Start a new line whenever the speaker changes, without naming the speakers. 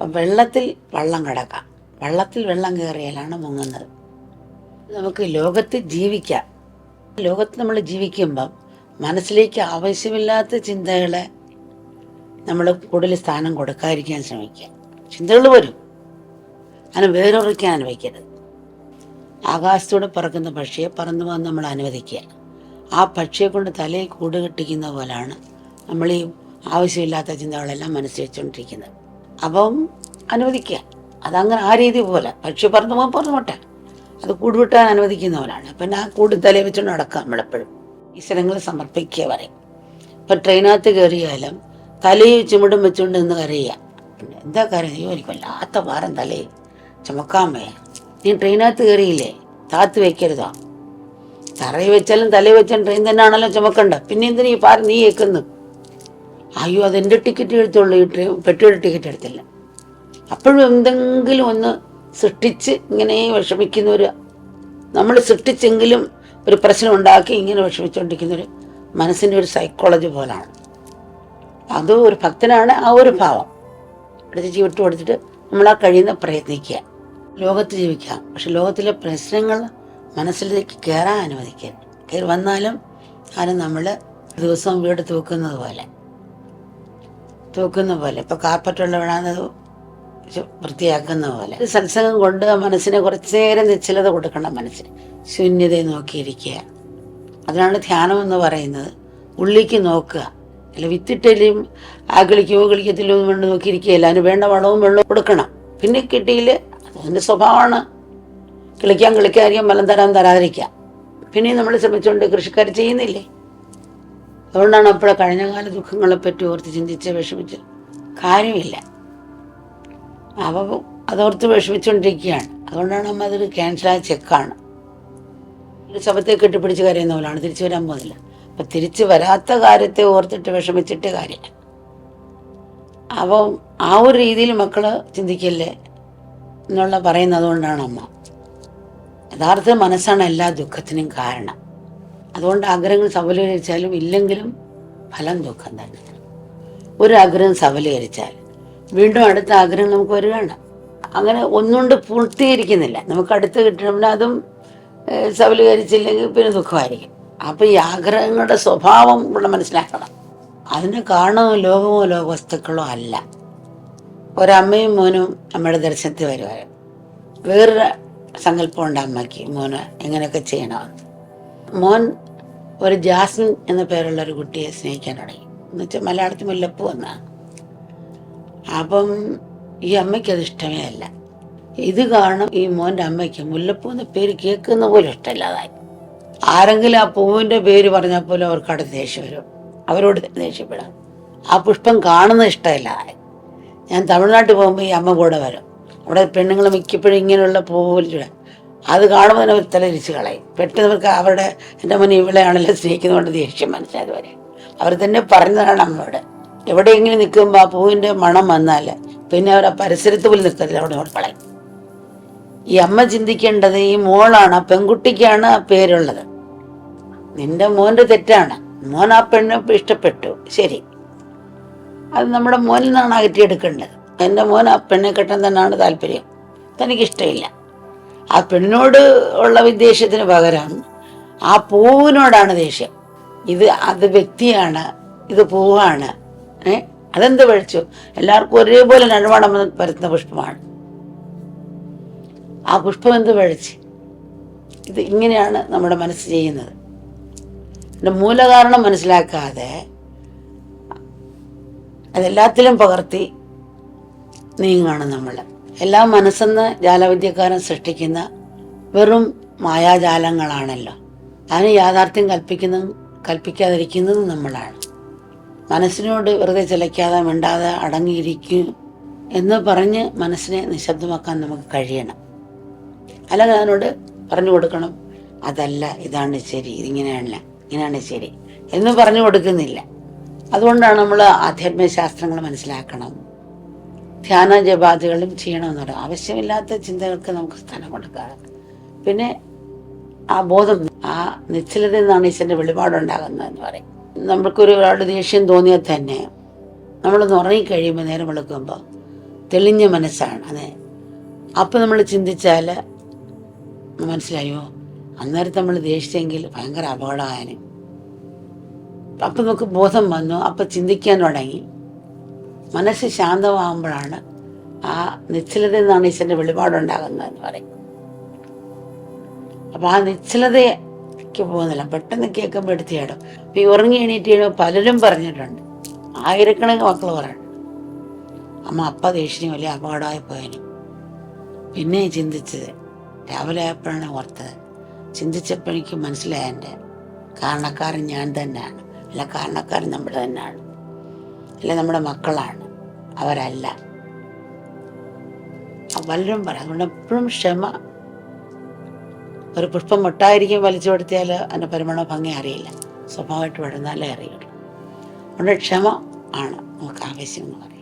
വെള്ളത്തിൽ വള്ളം കിടക്കാം, വള്ളത്തിൽ വെള്ളം കയറിയാലാണ് മുങ്ങുന്നത്. നമുക്ക് ലോകത്ത് ജീവിക്കാം. ലോകത്ത് നമ്മൾ ജീവിക്കുമ്പം മനസ്സിലേക്ക് ആവശ്യമില്ലാത്ത ചിന്തകളെ നമ്മൾ കൂടുതൽ സ്ഥാനം കൊടുക്കാതിരിക്കാൻ ശ്രമിക്കുക. ചിന്തകൾ വരും, അതിനെ വേറൊറിക്കാൻ അനുവദിക്കരുത്. ആകാശത്തൂടെ പറക്കുന്ന പക്ഷിയെ പറന്നു പോകാൻ നമ്മൾ അനുവദിക്കുക. ആ പക്ഷിയെ കൊണ്ട് തലയിൽ കൂട് കെട്ടിക്കുന്ന പോലാണ് നമ്മൾ ഈ ആവശ്യമില്ലാത്ത ചിന്തകളെല്ലാം മനസ്സിൽ വെച്ചുകൊണ്ടിരിക്കുന്നത്. അപ്പം അനുവദിക്കുക. അതങ്ങനെ ആ രീതി പോലെ പക്ഷി പറന്നു പോകാൻ പറഞ്ഞോട്ടെ, അത് കൂടുവിട്ടാൻ അനുവദിക്കുന്ന പോലാണ്. പിന്നെ ആ കൂട് തലയിൽ വെച്ചുകൊണ്ട് നടക്കാം. നമ്മളെപ്പോഴും ഈശ്വരങ്ങൾ സമർപ്പിക്കുക പറയും. ഇപ്പം ട്രെയിനകത്ത് കയറിയാലും തലയിൽ ചുമടും വെച്ചുകൊണ്ട് നിന്ന് കരയുക. പിന്നെ എന്താ കരയോ, എനിക്ക് വല്ലാത്ത ഭാരം തലയിൽ ചുമക്കാൻ വയ്യ. നീ ട്രെയിനകത്ത് കയറിയില്ലേ, താത്ത് വെക്കരുതോ? തറയിൽ വെച്ചാലും തലയിൽ വെച്ചാലും ട്രെയിൻ തന്നെ ആണല്ലോ ചുമക്കണ്ട. പിന്നെ എന്തിനാ ഈ ഭാരം നീ കേൾക്കുന്നു? അയ്യോ, അതെൻ്റെ ടിക്കറ്റ് എടുത്തുള്ളൂ, ഈ ട്രെയിൻ പെട്ടിയുടെ ടിക്കറ്റ് എടുത്തില്ല. അപ്പോഴും എന്തെങ്കിലും ഒന്ന് സൃഷ്ടിച്ച് ഇങ്ങനെ വിഷമിക്കുന്നവർ, നമ്മൾ സൃഷ്ടിച്ചെങ്കിലും ഒരു പ്രശ്നം ഉണ്ടാക്കി ഇങ്ങനെ വിഷമിച്ചുകൊണ്ടിരിക്കുന്നൊരു മനസ്സിൻ്റെ ഒരു സൈക്കോളജി പോലാണ്. അത് ഒരു ഭക്തനാണ് ആ ഒരു ഭാവം എടുത്ത് വിട്ടു കൊടുത്തിട്ട് നമ്മൾ ആ കഴിയുന്ന പ്രയത്നിക്കുക. ലോകത്ത് ജീവിക്കാം, പക്ഷെ ലോകത്തിലെ പ്രശ്നങ്ങൾ മനസ്സിലേക്ക് കയറാൻ അനുവദിക്കരുത്. കയറി വന്നാലും ആരും നമ്മൾ ദിവസവും വീട് തൂക്കുന്ന പോലെ ഇപ്പം കാർപ്പറ്റുള്ള വീണാന്നത് വൃത്തിയാക്കുന്ന പോലെ സത്സംഗം കൊണ്ട് മനസ്സിനെ കുറച്ചു നേരം നിശ്ചലത കൊടുക്കണം. മനസ്സിന് ശൂന്യതയെ നോക്കിയിരിക്കുക. അതിനാണ് ധ്യാനം എന്ന് പറയുന്നത്. ഉള്ളിലേക്ക് നോക്കുക. അല്ല വിത്തിട്ടലും കിളിക്കുമോ കിളിക്കത്തില്ലോ വേണ്ട നോക്കിയിരിക്കുകയല്ല. അതിന് വേണ്ട വളവും വെള്ളവും കൊടുക്കണം. പിന്നെ കിട്ടിയില്ല, അതിൻ്റെ സ്വഭാവമാണ്. കിളിക്കാതിരിക്കാൻ ബലം തരാതിരിക്കുക. പിന്നെയും നമ്മൾ ശ്രമിച്ചുകൊണ്ട് കൃഷിക്കാർ ചെയ്യുന്നില്ലേ? അതുകൊണ്ടാണ് അപ്പോഴെ കഴിഞ്ഞകാല ദുഃഖങ്ങളെപ്പറ്റി ഓർത്ത് ചിന്തിച്ച് വിഷമിച്ച് കാര്യമില്ല. അപ്പോൾ അതോർത്ത് വിഷമിച്ചുകൊണ്ടിരിക്കുകയാണ്. അതുകൊണ്ടാണ് അമ്മ അതൊരു ക്യാൻസലായ ചെക്കാണ്. ഒരു ശബത്തെ കെട്ടിപ്പിടിച്ച് കരയുന്ന പോലാണ്. തിരിച്ചു വരാൻ പോകുന്നില്ല. അപ്പം തിരിച്ചു വരാത്ത കാര്യത്തെ ഓർത്തിട്ട് വിഷമിച്ചിട്ട് കാര്യമില്ല. അപ്പം ആ ഒരു രീതിയിൽ മക്കൾ ചിന്തിക്കല്ലേ എന്നുള്ള പറയുന്നത് കൊണ്ടാണ് അമ്മ. യഥാർത്ഥ മനസ്സാണ് എല്ലാ ദുഃഖത്തിനും കാരണം. അതുകൊണ്ട് ആഗ്രഹങ്ങൾ സഫലീകരിച്ചാലും ഇല്ലെങ്കിലും ഫലം ദുഃഖം തന്നെ. ഒരു ആഗ്രഹം സഫലീകരിച്ചാൽ വീണ്ടും അടുത്ത ആഗ്രഹം നമുക്ക് വരികയാണ്. അങ്ങനെ ഒന്നുകൊണ്ട് പൂർത്തീകരിക്കുന്നില്ല. നമുക്ക് അടുത്ത് കിട്ടണമെങ്കിൽ അതും സഫലീകരിച്ചില്ലെങ്കിൽ പിന്നെ ദുഃഖമായിരിക്കും. അപ്പം ഈ ആഗ്രഹങ്ങളുടെ സ്വഭാവം ഇവിടെ മനസ്സിലാക്കണം. അതിന് കാരണമോ ലോകമോ ലോകവസ്തുക്കളോ അല്ല. ഒരമ്മയും മോനും അമ്മയുടെ ദർശനത്തിൽ വരുവാൻ വേറൊരു സങ്കല്പമുണ്ട് അമ്മയ്ക്ക് മോന് എങ്ങനെയൊക്കെ ചെയ്യണമെന്ന്. മോൻ ഒരു ജാസ്മിൻ എന്ന പേരുള്ള ഒരു കുട്ടിയെ സ്നേഹിക്കാൻ തുടങ്ങി. എന്നുവെച്ചാൽ മലയാളത്തിൽ മുല്ലപ്പൂ എന്നാണ്. അപ്പം ഈ അമ്മയ്ക്ക് അത് ഇഷ്ടമേ അല്ല. ഇത് കാരണം ഈ മോൻ്റെ അമ്മയ്ക്ക് മുല്ലപ്പൂ എന്ന പേര് കേൾക്കുന്ന പോലും ഇഷ്ടമില്ലാതായി. ആരെങ്കിലും ആ പൂവിൻ്റെ പേര് പറഞ്ഞാൽ പോലും അവർക്ക് അടുത്ത് ദേഷ്യം വരും. അവരോട് ദേഷ്യപ്പെടാം. ആ പുഷ്പം കാണുന്നത് ഇഷ്ടമില്ലാതായി. ഞാൻ തമിഴ്നാട്ടിൽ പോകുമ്പോൾ ഈ അമ്മ കൂടെ വരും. അവിടെ പെണ്ണുങ്ങൾ മിക്കപ്പോഴും ഇങ്ങനെയുള്ള പൂവില്ല. അത് കാണുമ്പോൾ തന്നെ അവർ തലരിച്ച് കളയും. പെട്ടെന്നവർക്ക് അവരുടെ എൻ്റെ മോനെ ഇവളെയാണല്ലോ സ്നേഹിക്കുന്നതുകൊണ്ട് ദേഷ്യം മനസ്സിലായത് വരെ അവർ തന്നെ പറഞ്ഞതാണ് അമ്മയോട്. എവിടെയെങ്കിലും നിൽക്കുമ്പോൾ ആ പൂവിൻ്റെ മണം വന്നാൽ പിന്നെ അവർ ആ പരിസരത്ത് പോലും നിൽക്കത്തില്ല, അവിടെ കളയും. ഈ അമ്മ ചിന്തിക്കേണ്ടത് ഈ മോളാണ്, ആ പെൺകുട്ടിക്കാണ് ആ പേരുള്ളത്. നിന്റെ മോൻ്റെ തെറ്റാണ്. മോൻ ആ പെണ്ണെ ഇഷ്ടപ്പെട്ടു, ശരി, അത് നമ്മുടെ മോനിൽ നിന്നാണ് അകറ്റിയെടുക്കേണ്ടത്. എൻ്റെ മോൻ ആ പെണ്ണെ കെട്ടാൻ തന്നെയാണ് താല്പര്യം, തനിക്കിഷ്ടമില്ല. ആ പെണ്ണിനോട് ഉള്ള വിദ്വേഷത്തിന് പകരം ആ പൂവിനോടാണ് ദേഷ്യം. അത് വ്യക്തിയാണ്, ഇത് പൂവാണ്. അതെന്ത് പഴിച്ചു? എല്ലാവർക്കും ഒരേപോലെ നടുവാടം പരത്തുന്ന പുഷ്പമാണ്. ആ പുഷ്പം എന്ത് പഴിച്ച്? ഇത് ഇങ്ങനെയാണ് നമ്മുടെ മനസ്സ് ചെയ്യുന്നത്. ഇതിൻ്റെ മൂലകാരണം മനസ്സിലാക്കാതെ അതെല്ലാത്തിലും പകർത്തി നീങ്ങാണ് നമ്മൾ. എല്ലാ മനസ്സെന്ന് ജാലവിദ്യക്കാരൻ സൃഷ്ടിക്കുന്ന വെറും മായാജാലങ്ങളാണല്ലോ. അതിന് യാഥാർത്ഥ്യം കൽപ്പിക്കാതിരിക്കുന്നതും നമ്മളാണ്. മനസ്സിനോട് വെറുതെ ചിലയ്ക്കാതെ മിണ്ടാതെ അടങ്ങിയിരിക്കും എന്ന് പറഞ്ഞ് മനസ്സിനെ നിശബ്ദമാക്കാൻ നമുക്ക് കഴിയണം. അല്ലെങ്കിൽ അതിനോട് പറഞ്ഞു കൊടുക്കണം, അതല്ല, ഇതാണ് ശരി, ഇങ്ങനെയാണ് ശരി എന്ന് പറഞ്ഞു കൊടുക്കുന്നില്ല. അതുകൊണ്ടാണ് നമ്മൾ ആധ്യാത്മികശാസ്ത്രങ്ങൾ മനസ്സിലാക്കണം, ധ്യാന ജപാദികളും ചെയ്യണമെന്ന് പറയും. ആവശ്യമില്ലാത്ത ചിന്തകൾക്ക് നമുക്ക് സ്ഥാനം കൊടുക്കാതെ പിന്നെ ആ ബോധം, ആ നിശ്ചലതയിൽ നിന്നാണ് ഈശ്വരൻ്റെ വെളിപാടുണ്ടാകുന്നതെന്ന് പറയും. നമ്മൾക്കൊരു ഒരാളുടെ ദേഷ്യം തോന്നിയാൽ തന്നെ നമ്മളൊന്ന് ഉറങ്ങിക്കഴിയുമ്പോൾ നേരം വെളുക്കുമ്പോൾ തെളിഞ്ഞ മനസ്സാണ്. അതെ. അപ്പം നമ്മൾ ചിന്തിച്ചാൽ മനസ്സിലായോ, അന്നേരത്തെ നമ്മൾ ദേഷിച്ചെങ്കിൽ ഭയങ്കര അപകടമായന്. അപ്പം നമുക്ക് ബോധം വന്നു, അപ്പം ചിന്തിക്കാൻ തുടങ്ങി. മനസ്സ് ശാന്തമാകുമ്പോഴാണ് ആ നിശ്ചലതയിൽ നിന്നാണ് ഈശ്വരൻ്റെ വെളിപാടുണ്ടാകുന്നതെന്ന് പറയും. അപ്പം ആ നിശ്ചലതയ്ക്ക് പോകുന്നില്ല, പെട്ടെന്ന് കേൾക്കുമ്പോൾ എടുത്തിയാടും. അപ്പം ഈ ഉറങ്ങി എണീറ്റ് കഴിയുമ്പോൾ പലരും പറഞ്ഞിട്ടുണ്ട്, ആയിരക്കണക്കിന് മക്കൾ പറയണം, അമ്മ അപ്പം ദേഷ്യത്തിന് വലിയ അപകടമായി പോയതിന്. പിന്നെ ചിന്തിച്ചത് രാവിലെ ആയപ്പോഴാണ് ഓർത്തത്. ചിന്തിച്ചപ്പോൾ എനിക്ക് മനസ്സിലായ എൻ്റെ കാരണക്കാരൻ ഞാൻ തന്നെയാണ്. അല്ല, കാരണക്കാരൻ നമ്മൾ തന്നെയാണ്, അല്ല നമ്മുടെ മക്കളാണ്, അവരല്ല. പലരും പറയാം. അതുകൊണ്ട് എപ്പോഴും ക്ഷമ. ഒരു പുഷ്പം മുട്ടായിരിക്കും വലിച്ചു കൊടുത്തിയാൽ അതിൻ്റെ പരിമണ ഭംഗി അറിയില്ല, സ്വഭാവമായിട്ട് വിടുന്നാലേ അറിയുള്ളൂ. അതുകൊണ്ട് ക്ഷമ ആണ് നമുക്ക് ആവശ്യം എന്ന് പറയും.